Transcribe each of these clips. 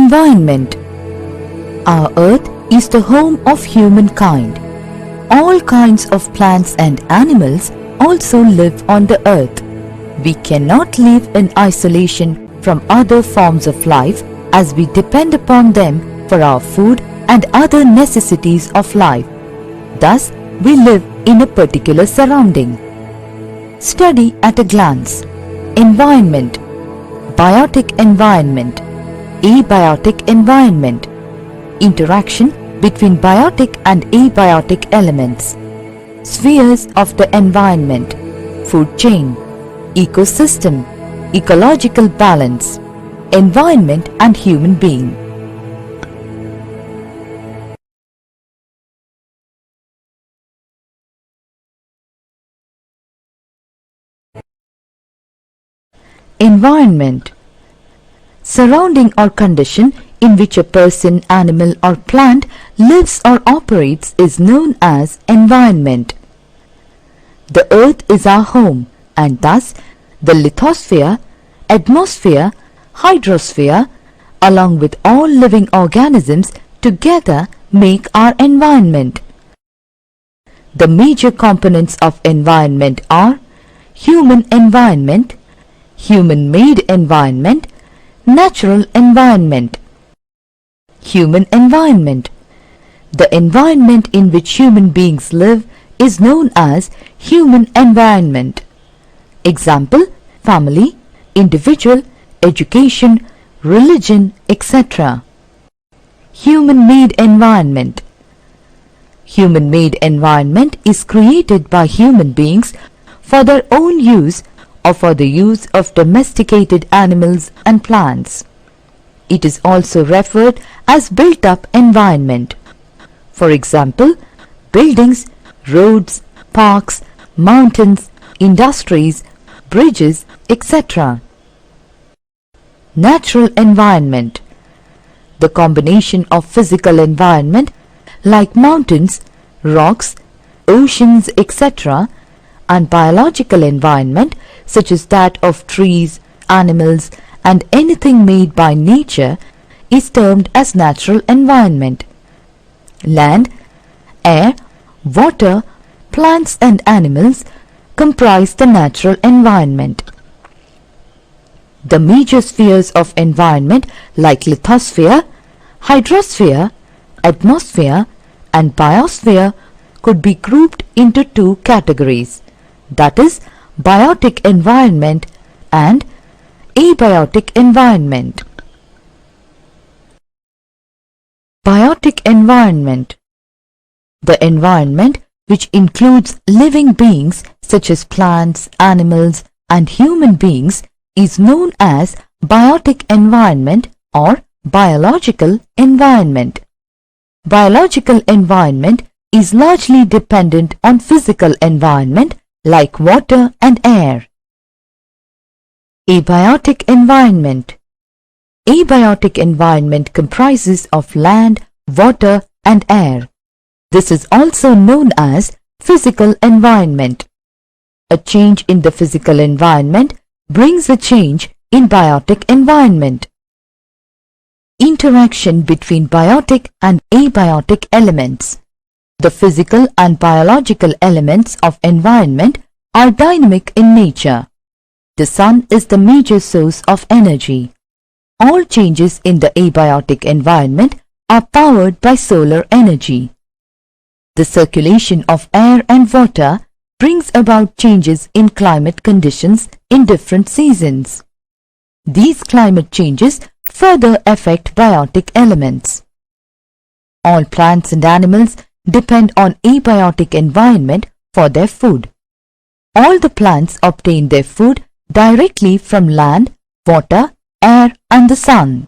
Environment. Our earth is the home of humankind. All kinds of plants and animals also live on the earth. We cannot live in isolation from other forms of life as we depend upon them for our food and other necessities of life. Thus, we live in a particular surrounding. Study at a glance. Environment. Biotic environment. Abiotic environment. Interaction between biotic and abiotic elements. Spheres of the environment. Food chain. Ecosystem. Ecological balance. Environment and human being. Environment. Surrounding or condition in which a person, animal or plant lives or operates is known as environment. The earth is our home, and thus the lithosphere, atmosphere, hydrosphere along with all living organisms together make our environment. The major components of environment are human environment, human-made environment, natural environment. Human environment. The environment in which human beings live is known as human environment. Example: family, individual, education, religion, etc. Human-made environment. Human-made environment is created by human beings for their own use or for the use of domesticated animals and plants. It is also referred as built-up environment. For example, buildings, roads, parks, mountains, industries, bridges, etc. Natural environment. The combination of physical environment like mountains, rocks, oceans, etc. and biological environment such as that of trees, animals and anything made by nature is termed as natural environment. Land, air, water, plants and animals comprise the natural environment. The major spheres of environment like lithosphere, hydrosphere, atmosphere and biosphere could be grouped into two categories, that is, biotic environment and abiotic environment. Biotic environment. The environment which includes living beings such as plants, animals and human beings is known as biotic environment or biological environment. Biological environment is largely dependent on physical environment like water and air. Abiotic environment. Abiotic environment comprises of land, water and air. This is also known as physical environment. A change in the physical environment brings a change in biotic environment. Interaction between biotic and abiotic elements. The physical and biological elements of environment are dynamic in nature. The sun is the major source of energy. All changes in the abiotic environment are powered by solar energy. The circulation of air and water brings about changes in climate conditions in different seasons. These climate changes further affect biotic elements. All plants and animals depend on abiotic environment for their food. All the plants obtain their food directly from land, water, air and the sun.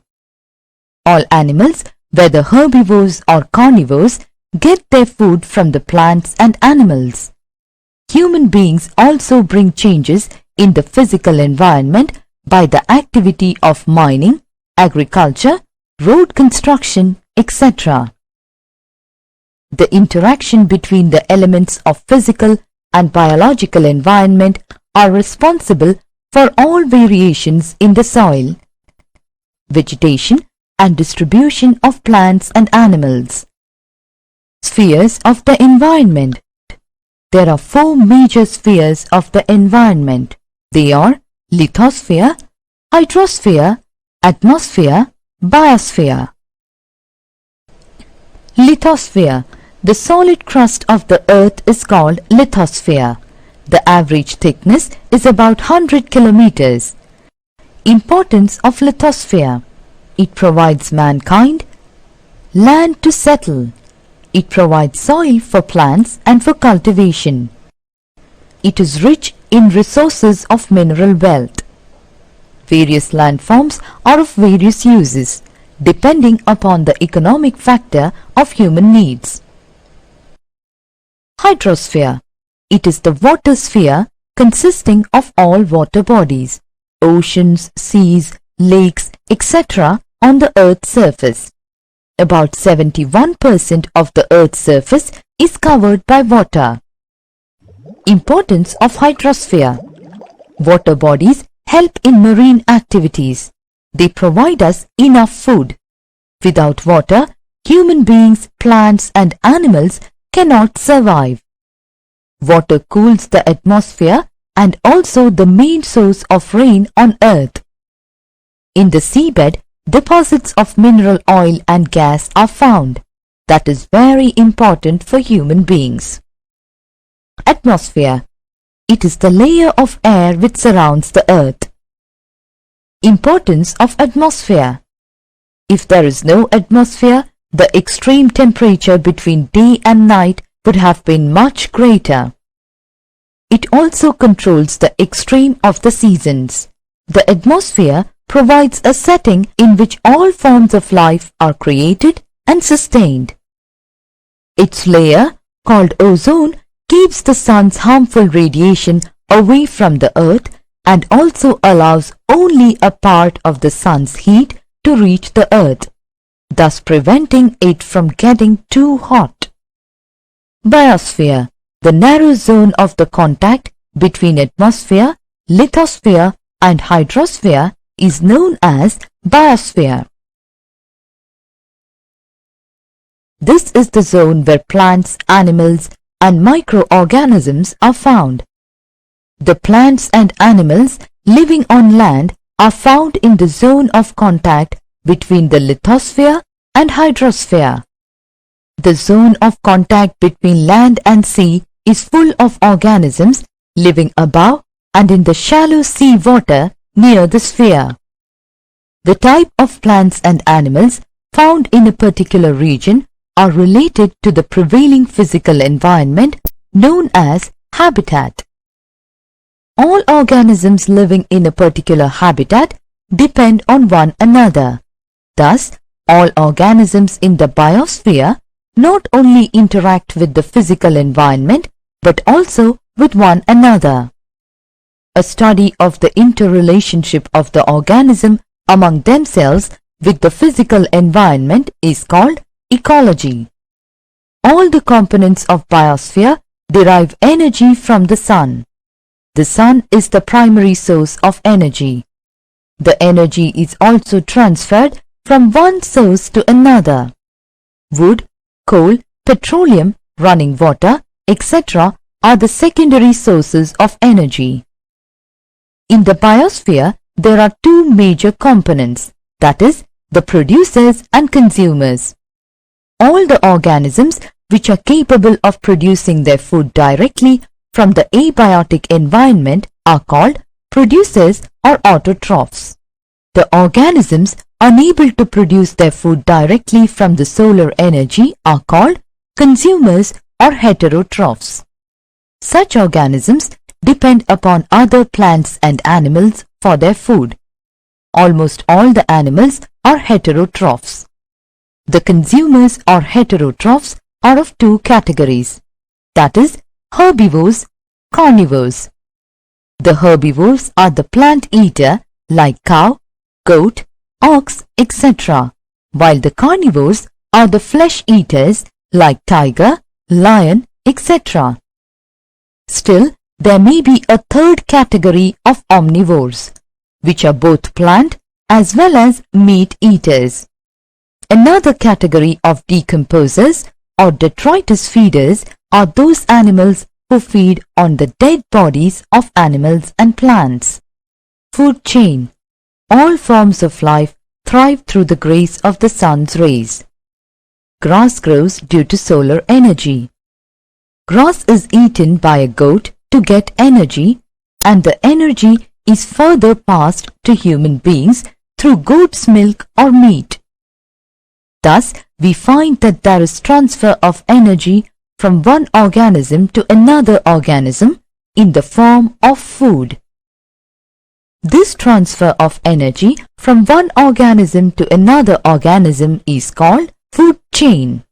All animals, whether herbivores or carnivores, get their food from the plants and animals. Human beings also bring changes in the physical environment by the activity of mining, agriculture, road construction, etc. The interaction between the elements of physical and biological environment are responsible for all variations in the soil, vegetation, and distribution of plants and animals. Spheres of the environment. There are four major spheres of the environment. They are lithosphere, hydrosphere, atmosphere, biosphere. Lithosphere. The solid crust of the earth is called lithosphere. The average thickness is about 100 kilometers. Importance of lithosphere. It provides mankind land to settle. It provides soil for plants and for cultivation. It is rich in resources of mineral wealth. Various landforms are of various uses, depending upon the economic factor of human needs. Hydrosphere. It is the water sphere consisting of all water bodies, oceans, seas, lakes, etc. on the Earth's surface. About 71% of the Earth's surface is covered by water. Importance of hydrosphere. Water bodies help in marine activities. They provide us enough food. Without water, human beings, plants and animals cannot survive. Water cools the atmosphere and also the main source of rain on Earth. In the seabed, deposits of mineral oil and gas are found. That is very important for human beings. Atmosphere. It is the layer of air which surrounds the Earth. Importance of atmosphere. If there is no atmosphere, the extreme temperature between day and night would have been much greater. It also controls the extreme of the seasons. The atmosphere provides a setting in which all forms of life are created and sustained. Its layer, called ozone, keeps the sun's harmful radiation away from the earth and also allows only a part of the sun's heat to reach the earth, thus preventing it from getting too hot. Biosphere. The narrow zone of the contact between atmosphere, lithosphere and hydrosphere is known as biosphere. This is the zone where plants, animals and microorganisms are found. The plants and animals living on land are found in the zone of contact between the lithosphere and hydrosphere. The zone of contact between land and sea is full of organisms living above and in the shallow sea water near the sphere. The type of plants and animals found in a particular region are related to the prevailing physical environment known as habitat. All organisms living in a particular habitat depend on one another. Thus, all organisms in the biosphere not only interact with the physical environment but also with one another. A study of the interrelationship of the organism among themselves with the physical environment is called ecology. All the components of biosphere derive energy from the sun. The sun is the primary source of energy. The energy is also transferred from one source to another. Wood, coal, petroleum, running water, etc. are the secondary sources of energy. In the biosphere, there are two major components, that is, the producers and consumers. All the organisms which are capable of producing their food directly from the abiotic environment are called producers or autotrophs. The organisms unable to produce their food directly from the solar energy are called consumers or heterotrophs. Such organisms depend upon other plants and animals for their food. Almost all the animals are heterotrophs. The consumers or heterotrophs are of two categories, that is, herbivores, carnivores. The herbivores are the plant eater like cow, goat, ox, etc., while the carnivores are the flesh eaters like tiger, lion, etc. Still, there may be a third category of omnivores, which are both plant as well as meat eaters. Another category of decomposers or detritus feeders are those animals who feed on the dead bodies of animals and plants. Food chain. All forms of life thrive through the grace of the sun's rays. Grass grows due to solar energy. Grass is eaten by a goat to get energy, and the energy is further passed to human beings through goat's milk or meat. Thus, we find that there is transfer of energy from one organism to another organism in the form of food. This transfer of energy from one organism to another organism is called food chain.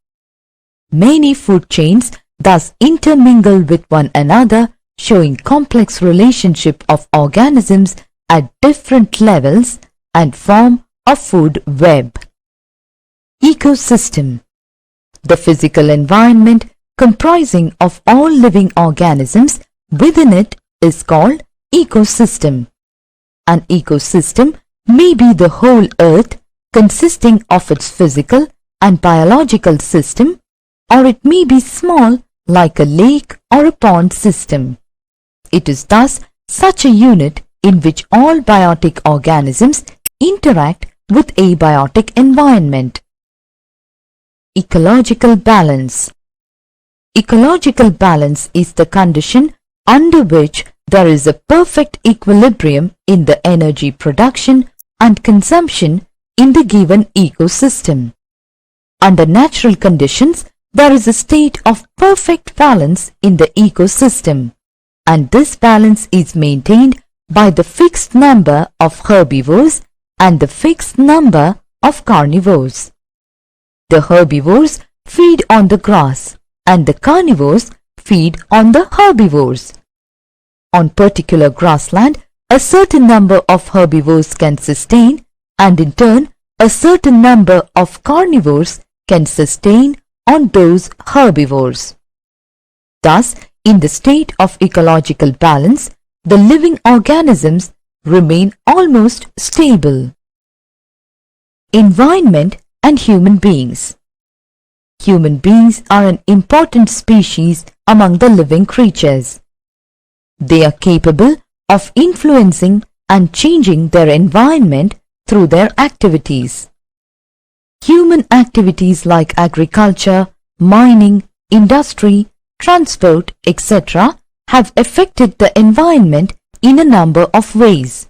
Many food chains thus intermingle with one another, showing complex relationship of organisms at different levels and form a food web. Ecosystem. The physical environment comprising of all living organisms within it is called ecosystem. An ecosystem may be the whole earth consisting of its physical and biological system, or it may be small like a lake or a pond system. It is thus such a unit in which all biotic organisms interact with abiotic environment. Ecological balance. Ecological balance is the condition under which there is a perfect equilibrium in the energy production and consumption in the given ecosystem. Under natural conditions, there is a state of perfect balance in the ecosystem, and this balance is maintained by the fixed number of herbivores and the fixed number of carnivores. The herbivores feed on the grass and the carnivores feed on the herbivores. On particular grassland, a certain number of herbivores can sustain, and in turn, a certain number of carnivores can sustain on those herbivores. Thus, in the state of ecological balance, the living organisms remain almost stable. Environment and human beings. Human beings are an important species among the living creatures. They are capable of influencing and changing their environment through their activities. Human activities like agriculture, mining, industry, transport, etc. have affected the environment in a number of ways.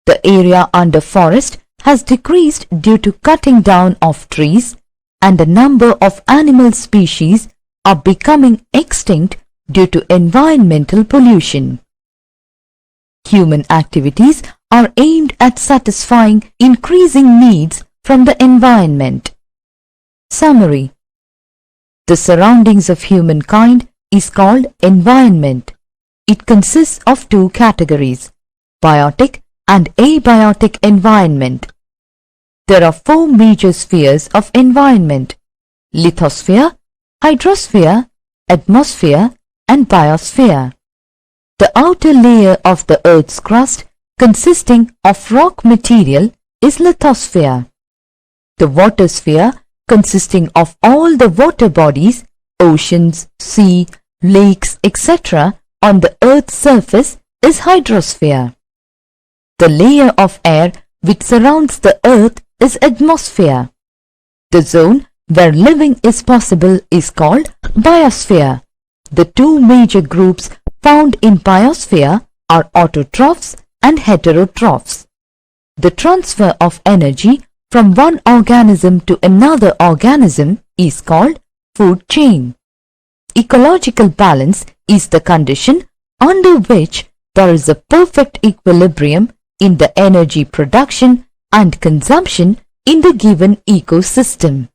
The area under forest has decreased due to cutting down of trees, and a number of animal species are becoming extinct due to environmental pollution. Human activities are aimed at satisfying increasing needs from the environment. Summary. The surroundings of humankind is called environment. It consists of two categories, biotic and abiotic environment. There are four major spheres of environment: lithosphere, hydrosphere, atmosphere, and biosphere. The outer layer of the Earth's crust, consisting of rock material, is lithosphere. The water sphere, consisting of all the water bodies, oceans, sea, lakes, etc. on the Earth's surface, is hydrosphere. The layer of air which surrounds the Earth is atmosphere. The zone where living is possible is called biosphere. The two major groups found in biosphere are autotrophs and heterotrophs. The transfer of energy from one organism to another organism is called food chain. Ecological balance is the condition under which there is a perfect equilibrium in the energy production and consumption in the given ecosystem.